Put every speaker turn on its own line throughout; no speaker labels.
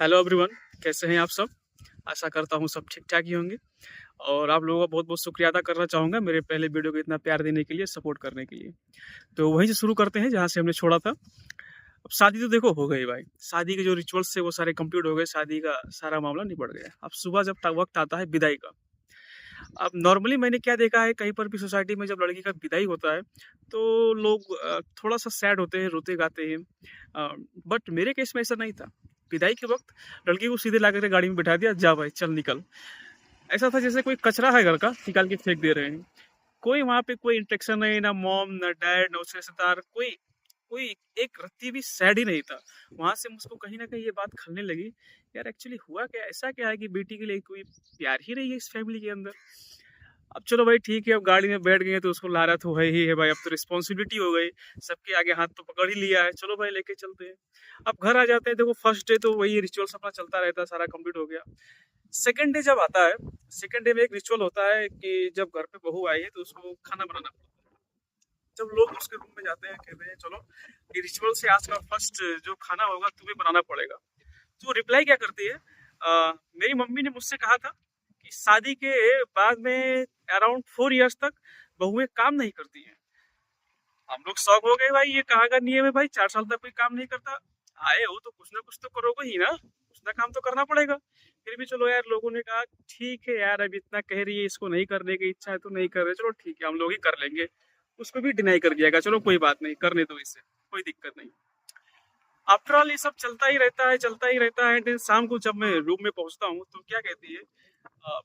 Hello everyone, कैसे हैं आप सब। आशा करता हूँ सब ठीक ठाक ही होंगे। और आप लोगों का बहुत बहुत शुक्रिया अदा करना चाहूँगा मेरे पहले वीडियो को इतना प्यार देने के लिए, सपोर्ट करने के लिए। तो वहीं से शुरू करते हैं जहाँ से हमने छोड़ा था। अब शादी तो देखो हो गई भाई, शादी के जो रिचुअल्स थे वो सारे कंप्लीट हो गए, शादी का सारा मामला निपट गया। अब सुबह जब वक्त आता है विदाई का। अब नॉर्मली मैंने क्या देखा है, कहीं पर भी सोसाइटी में जब लड़की का विदाई होता है तो लोग थोड़ा सा सैड होते हैं, रोते गाते हैं। बट मेरे केस में ऐसा नहीं था। विदाई के वक्त लड़की को सीधे ला करके गाड़ी में बिठा दिया, जा भाई चल निकल। ऐसा था जैसे कोई कचरा है घर का, निकाल के फेंक दे रहे हैं। कोई वहाँ पे कोई इंटरेक्शन नहीं, ना मॉम ना डैड ना उसके रिश्तेदार, कोई कोई एक रत्ती भी सैड ही नहीं था। वहां से मुझको कहीं ना कहीं ये बात खलने लगी, यार एक्चुअली हुआ क्या, ऐसा क्या है कि बेटी के लिए कोई प्यार ही नहीं है इस फैमिली के अंदर। अब चलो भाई ठीक है, अब गाड़ी में बैठ गए तो उसको लाना तो है ही है भाई, अब तो रिस्पॉन्सिबिलिटी हो गई। सबके आगे हाथ तो पकड़ ही लिया है, चलो भाई लेके चलते हैं। अब घर आ जाते हैं, देखो फर्स्ट डे तो वही रिचुअल्स अपना चलता रहता है, सारा कंप्लीट हो गया। सेकंड डे जब आता है, सेकंड डे में एक रिचुअल होता है कि जब घर पे बहू आई है तो उसको खाना बनाना पड़ता है। जब लोग उसके रूम में जाते हैं, कहते हैं चलो ये रिचुअल से आज का फर्स्ट जो खाना होगा तुम्हें बनाना पड़ेगा। तो रिप्लाई क्या करती है, मेरी मम्मी ने मुझसे कहा था कि शादी के बाद में अराउंड 4 इयर्स तक बहुएं काम नहीं करती हैं। हम लोग शौक हो गए भाई, ये कहाँ का नियम है भाई, 4 साल तक कोई काम नहीं करता। आए हो तो कुछ ना कुछ तो करोगे ही ना, कुछ ना काम तो करना पड़ेगा। फिर भी चलो यार, लोगों ने कहा ठीक है यार, अब इतना कह रही है, इसको नहीं करने की इच्छा है तो नहीं कर रहे, चलो ठीक है हम लोग ही कर लेंगे। उसको भी डिनाई कर दिया, चलो कोई बात नहीं, करने दो, इससे कोई दिक्कत नहीं। आफ्टर ऑल ये सब चलता ही रहता है, चलता ही रहता है। दिन शाम को जब मैं रूम में पहुंचता हूँ तो क्या कहती है,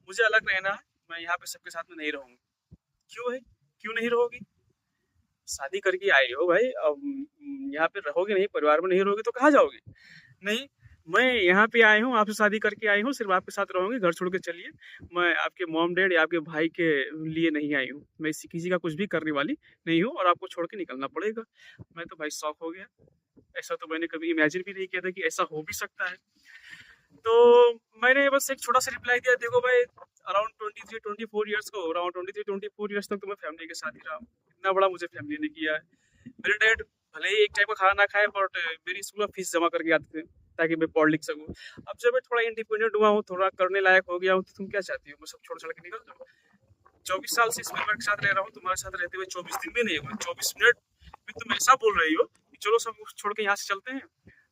मुझे अलग रहना है, मैं यहाँ पे सबके साथ में नहीं रहूंगी। क्यों है, क्यों नहीं रहोगी? शादी करके आई हो भाई, अब यहाँ पे रहोगे नहीं, परिवार में नहीं रहोगे तो कहाँ जाओगे? नहीं, मैं यहाँ पे आई हूँ, आपसे शादी करके आई हूँ, सिर्फ आपके साथ रहूंगी, घर छोड़ के चलिए। मैं आपके मॉम डैड या आपके भाई के लिए नहीं आई हूँ, मैं किसी का कुछ भी करने वाली नहीं हूँ और आपको छोड़ के निकलना पड़ेगा। मैं तो भाई शॉक हो गया। ऐसा तो मैंने कभी इमेजिन भी नहीं किया था कि ऐसा हो भी सकता है। तो मैंने बस एक छोटा सा रिप्लाई दिया, देखो भाई अराउंड 23-24 ईयर्स को, अराउंड 23-24 ईयर्स तक तो मैं फैमिली के साथ ही रहा हूँ। इतना बड़ा मुझे फैमिली ने किया है। मेरे डैड भले ही एक टाइम का खाना ना खाए, बट मेरी स्कूल में फीस जमा करके आते थे ताकि मैं पढ़ लिख सकूँ। अब जब मैं थोड़ा इंडिपेंडेंट हुआ हूँ, थोड़ा करने लायक हो गया हूँ, तो तुम क्या चाहती हो, मैं सब छोड़ छोड़ के निकल जाऊँ? 24 साल से इस परिवार के साथ रह रहा हूँ, तुम्हारे साथ रहते हुए 24 दिन भी नहीं हुए, 24 मिनट में तुम ऐसा बोल रही हो कि चलो सब कुछ छोड़ के यहाँ से चलते हैं?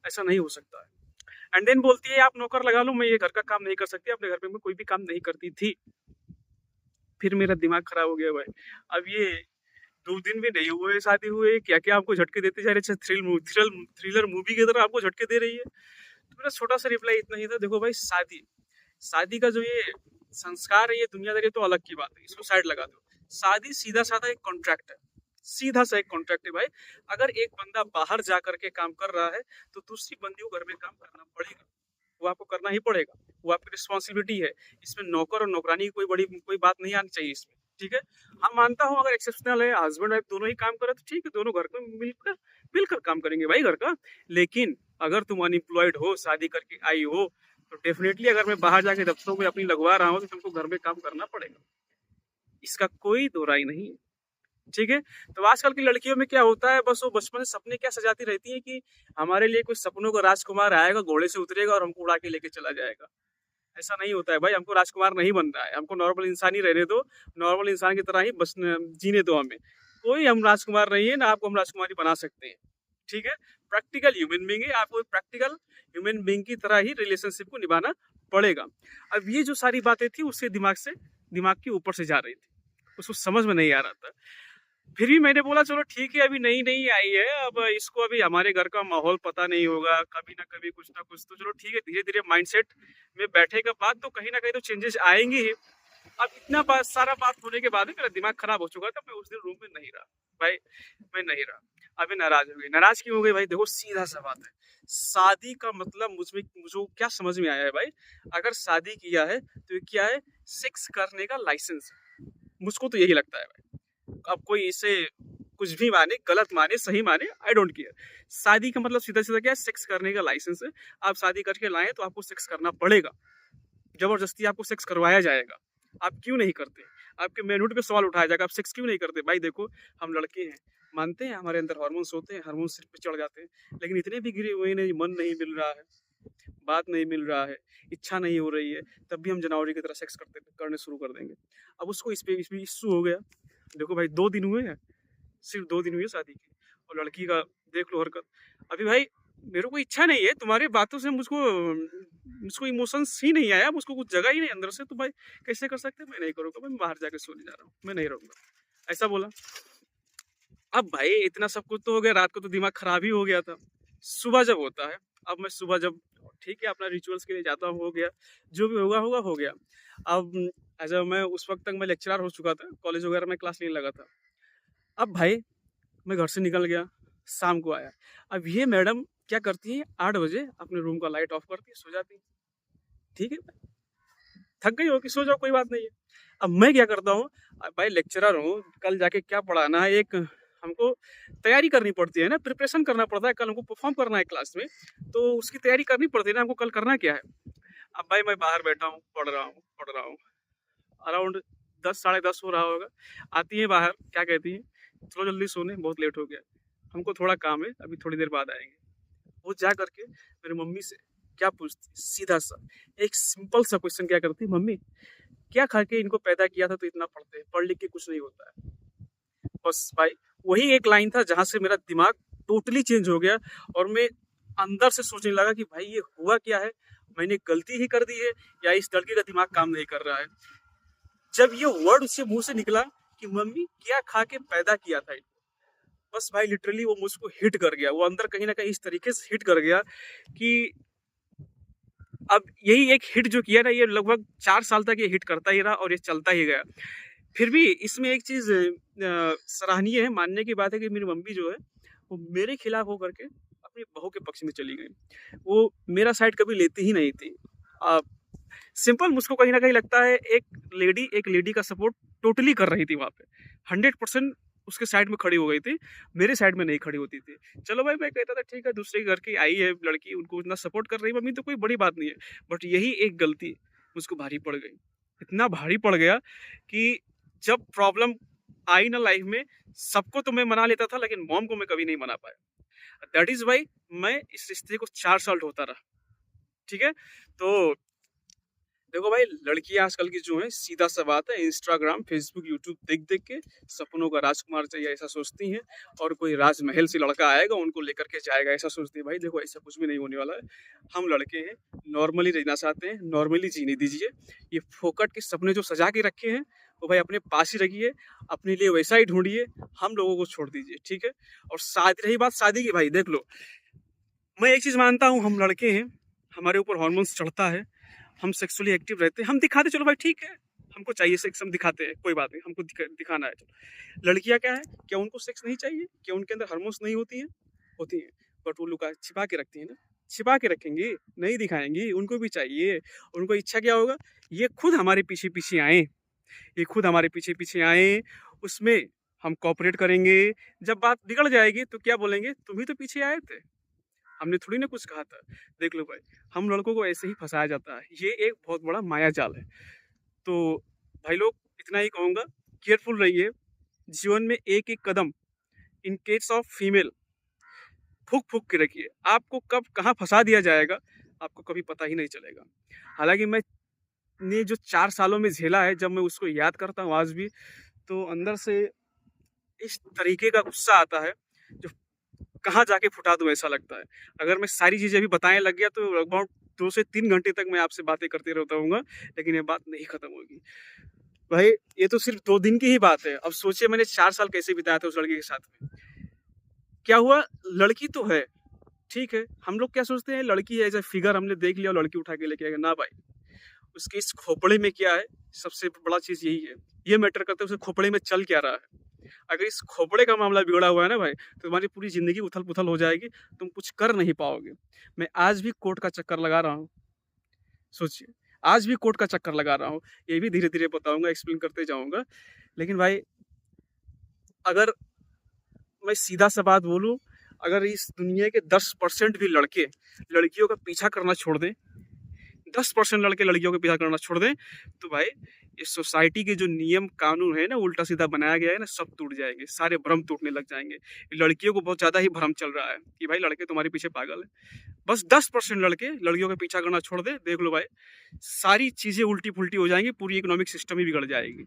ऐसा नहीं हो सकता है। एंड देन बोलती है आप नौकर लगा लो, मैं ये घर का काम नहीं कर सकती, अपने घर पे मैं कोई भी काम नहीं करती थी। फिर मेरा दिमाग खराब हो गया भाई। अब ये 2 दिन भी नहीं हुए शादी हुए, क्या क्या आपको झटके देते जा रहे, अच्छा थ्रिलर मूवी की तरह आपको झटके दे रही है। तो मेरा छोटा सा रिप्लाई इतना ही था, देखो भाई शादी शादी का जो ये संस्कार है, ये दुनियादारी तो अलग की बात है, इसको साइड लगा दो। शादी सीधा साधा एक कॉन्ट्रैक्ट है, सीधा सा एक कॉन्ट्रैक्ट है भाई। अगर एक बंदा बाहर जा करके काम कर रहा है तो दूसरी बंदी को घर में काम करना पड़ेगा, वो आपको करना ही पड़ेगा, वो आपकी रिस्पॉन्सिबिलिटी है। इसमें नौकर और नौकरानी की कोई बात नहीं आनी चाहिए इसमें, ठीक है। हाँ मानता हूँ अगर एक्सेप्शनल है, हस्बैंड वाइफ दोनों ही काम करे तो ठीक है, दोनों घर में मिलकर मिलकर काम करेंगे भाई घर का। लेकिन अगर तुम अनएम्प्लॉयड हो, शादी करके आई हो, तो डेफिनेटली अगर मैं बाहर जाके दफ्तरों में अपनी लगवा रहा हूँ तो तुमको घर में काम करना पड़ेगा, इसका कोई दो राय नहीं है, ठीक है। तो आजकल की लड़कियों में क्या होता है, बस वो बचपन से सपने क्या सजाती रहती है कि हमारे लिए कोई सपनों का राजकुमार आएगा, घोड़े से उतरेगा और हमको उड़ा के लेके चला जाएगा। ऐसा नहीं होता है भाई, हमको राजकुमार नहीं बनना है, हमको नॉर्मल इंसान ही रहने दो, नॉर्मल इंसान की तरह ही बस जीने दो हमें। कोई हम राजकुमार नहीं है ना, आपको हम राजकुमारी बना सकते हैं, ठीक है। प्रैक्टिकल ह्यूमन बींग है, आपको प्रैक्टिकल ह्यूमन बींग की तरह ही रिलेशनशिप को निभाना पड़ेगा। अब ये जो सारी बातें थी उसके दिमाग के ऊपर से जा रही थी, उसको समझ में नहीं आ रहा था। फिर भी मैंने बोला चलो ठीक है, अभी नई नई आई है, अब इसको अभी हमारे घर का माहौल पता नहीं होगा, कभी ना कभी कुछ ना कुछ तो चलो ठीक है, धीरे धीरे माइंडसेट में बैठेगा बात तो कहीं ना कहीं तो चेंजेस आएंगे ही। अब इतना सारा बात होने के बाद मेरा दिमाग खराब हो चुका था, मैं उस दिन रूम में नहीं रहा भाई, मैं नहीं रहा। अभी नाराज हो गई, नाराज क्यों हो गई भाई, देखो सीधा सा बात है, शादी का मतलब मुझे क्या समझ में आया है भाई, अगर शादी किया है तो ये क्या है, सेक्स करने का लाइसेंस है। मुझको तो यही लगता है भाई। अब कोई इसे कुछ भी माने, गलत माने, सही माने, आई डोंट केयर। शादी का मतलब सीधा सीधा क्या है, सेक्स करने का लाइसेंस है। आप शादी करके लाए तो आपको सेक्स करना पड़ेगा, जबरदस्ती आपको सेक्स करवाया जाएगा। आप क्यों नहीं करते, आपके मैनहुड पे सवाल उठाया जाएगा, आप सेक्स क्यों नहीं करते? भाई देखो, हम लड़के हैं, मानते हैं हमारे अंदर हार्मोन्स होते हैं, हार्मोन्स सिर पे चढ़ जाते हैं, लेकिन इतने भी गिरे हुए नहीं, मन नहीं मिल रहा है, बात नहीं मिल रहा है, इच्छा नहीं हो रही है, तब भी हम जानवरों की तरह सेक्स करने शुरू कर देंगे। अब उसको इस पे इश्यू हो गया। देखो भाई 2 दिन हुए हैं, सिर्फ 2 दिन हुई है शादी की, और लड़की का देख लो हरकत। अभी भाई मेरे को इच्छा नहीं है, तुम्हारी बातों से मुझको मुझको इमोशंस ही नहीं आया, मुझको कुछ जगा ही नहीं अंदर से, तो भाई कैसे कर सकते हैं? मैं नहीं करूँगा, मैं बाहर जाके सोने जा रहा हूँ, मैं नहीं रहूँगा, ऐसा बोला। अब भाई इतना सब कुछ तो हो गया, रात को तो दिमाग खराब ही हो गया था। सुबह जब होता है, अब मैं सुबह जब ठीक है अपना रिचुअल्स के लिए जाता हूँ, हो गया, जो भी होगा होगा हो गया। अब जब मैं उस वक्त तक मैं लेक्चरर हो चुका था, कॉलेज वगैरह में क्लास लेने लगा था। अब भाई मैं घर से निकल गया, शाम को आया। अब ये मैडम क्या करती है, 8 बजे अपने रूम का लाइट ऑफ करती है, सो जाती है। ठीक है, थक गई हो कि सो जाओ, कोई बात नहीं है। अब मैं क्या करता हूँ, भाई लेक्चरर हूँ, कल जाके क्या पढ़ाना है, एक हमको तैयारी करनी पड़ती है ना, प्रिपरेशन करना पड़ता है, कल हमको परफॉर्म करना है क्लास में, तो उसकी तैयारी करनी पड़ती है ना, हमको कल करना क्या है। अब भाई मैं बाहर बैठा हूँ, पढ़ रहा हूँ, अराउंड 10 साढ़े 10 हो रहा होगा। आती है बाहर, क्या कहती है, चलो जल्दी सोने, बहुत लेट हो गया, हमको थोड़ा काम है, अभी थोड़ी देर बाद आएंगे। वो जा करके मेरी मम्मी से क्या पूछती, सीधा सा एक सिंपल सा क्वेश्चन क्या करती, मम्मी क्या खा के इनको पैदा किया था तो इतना पढ़ते हैं, पढ़ लिख के कुछ नहीं होता है। बस भाई वही एक लाइन था जहां से मेरा दिमाग टोटली चेंज हो गया, और मैं अंदर से सोचने लगा कि भाई ये हुआ क्या है, मैंने गलती ही कर दी है या इस लड़के का दिमाग काम नहीं कर रहा है। जब ये वर्ड उसके मुंह से निकला कि मम्मी क्या खा के पैदा किया था, बस भाई लिटरली वो मुझको हिट कर गया, वो अंदर कहीं ना कहीं इस तरीके से हिट कर गया कि अब यही एक हिट जो किया ना, ये लगभग 4 साल तक ये हिट करता ही रहा और ये चलता ही गया। फिर भी इसमें एक चीज़ सराहनीय है, मानने की बात है कि मेरी मम्मी जो है वो मेरे खिलाफ होकर के अपनी बहू के पक्ष में चली गई। वो मेरा साइड कभी लेती ही नहीं थी। सिंपल मुझको कहीं ना कहीं लगता है एक लेडी का सपोर्ट टोटली कर रही थी वहाँ पे, 100% उसके साइड में खड़ी हो गई थी, मेरे साइड में नहीं खड़ी होती थी। चलो भाई मैं कहता था ठीक है, दूसरे घर की आई है लड़की, उनको इतना सपोर्ट कर रही है मम्मी, तो कोई बड़ी बात नहीं है। बट यही एक गलती मुझको भारी पड़ गई, इतना भारी पड़ गया कि जब प्रॉब्लम आई ना लाइफ में, सबको तो मैं मना लेता था, लेकिन मॉम को मैं कभी नहीं मना पाया। दैट इज वाई मैं इस रिश्ते को 4 साल ढोता रहा। ठीक है, तो देखो भाई लड़कियां आजकल की जो है, सीधा सा बात है, इंस्टाग्राम फेसबुक यूट्यूब देख देख के सपनों का राजकुमार चाहिए ऐसा सोचती हैं, और कोई राजमहल से लड़का आएगा उनको लेकर के जाएगा ऐसा सोचती है। भाई देखो ऐसा कुछ भी नहीं होने वाला है। हम लड़के हैं, नॉर्मली रहना चाहते हैं, नॉर्मली जीने दीजिए। ये फोकट के सपने जो सजा के रखे हैं वो भाई अपने पास ही रखिए, अपने लिए वैसा ही ढूंढिए, हम लोगों को छोड़ दीजिए। ठीक है, और शादी, रही बात शादी की, भाई देख लो, मैं एक चीज मानता हूँ, हम लड़के हैं, हमारे ऊपर हार्मोन्स चढ़ता है, हम सेक्सुअली एक्टिव रहते हैं, हम दिखाते, चलो भाई ठीक है, हमको चाहिए सेक्स, हम दिखाते हैं, कोई बात नहीं, हमको दिखाना है। चलो लड़कियां क्या है, क्या उनको सेक्स नहीं चाहिए, क्या उनके अंदर हार्मोन्स नहीं होती हैं? होती हैं, बट वो लुका छिपा के रखती है ना, छिपा के रखेंगी, नहीं दिखाएंगी, उनको भी चाहिए। उनको इच्छा क्या होगा, ये खुद हमारे पीछे पीछे आए, ये खुद हमारे पीछे पीछे आए, उसमें हम कॉपरेट करेंगे। जब बात बिगड़ जाएगी तो क्या बोलेंगे, तुम ही तो पीछे आए थे, हमने थोड़ी ना कुछ कहा था। देख लो भाई, हम लड़कों को ऐसे ही फंसाया जाता है, ये एक बहुत बड़ा माया जाल है। तो भाई लोग इतना ही कहूँगा, केयरफुल रहिए, जीवन में एक एक कदम इन केस ऑफ फीमेल फूक फूक के रखिए, आपको कब कहाँ फंसा दिया जाएगा आपको कभी पता ही नहीं चलेगा। हालांकि मैं ने जो 4 सालों में झेला है, जब मैं उसको याद करता हूँ आज भी, तो अंदर से इस तरीके का गुस्सा आता है जो कहाँ जाके फुटा दूँ ऐसा लगता है। अगर मैं सारी चीज़ें अभी बताने लग गया तो लगभग 2 से 3 घंटे तक मैं आपसे बातें करते रहता हूँगा, लेकिन ये बात नहीं खत्म होगी। भाई ये तो सिर्फ 2 दिन की ही बात है, अब सोचिए मैंने 4 साल कैसे बिताया था उस लड़की के साथ में। क्या हुआ, लड़की तो है, ठीक है, हम लोग क्या सोचते हैं, लड़की है, एज ए फिगर हमने देख लिया, लड़की उठा के लेके आएगा ना भाई, उसके इस खोपड़े में क्या है, सबसे बड़ा चीज़ यही है, ये मैटर करता है उसके खोपड़े में चल क्या रहा है। अगर इस खोपड़े का मामला बिगड़ा हुआ है ना भाई, तो तुम्हारी पूरी जिंदगी उथल पुथल हो जाएगी, तुम कुछ कर नहीं पाओगे। मैं आज भी कोर्ट का चक्कर लगा रहा हूँ, सोचिए, आज भी कोर्ट का चक्कर लगा रहा हूँ, ये भी धीरे धीरे बताऊंगा, एक्सप्लेन करते जाऊंगा। लेकिन भाई अगर मैं सीधा सा बात बोलूँ, अगर इस दुनिया के 10% भी लड़के लड़कियों का पीछा करना छोड़ दें, 10% लड़के लड़कियों का पीछा करना छोड़ दें, तो भाई ये सोसाइटी के जो नियम कानून है ना, उल्टा सीधा बनाया गया है ना, सब टूट जाएंगे, सारे भ्रम टूटने लग जाएंगे। लड़कियों को बहुत ज़्यादा ही भ्रम चल रहा है कि भाई लड़के तुम्हारे पीछे पागल है। बस 10% लड़के लड़कियों का पीछा करना छोड़ दे, देख लो भाई सारी चीज़ें उल्टी पुल्टी हो जाएंगी, पूरी इकोनॉमिक सिस्टम ही बिगड़ जाएगी।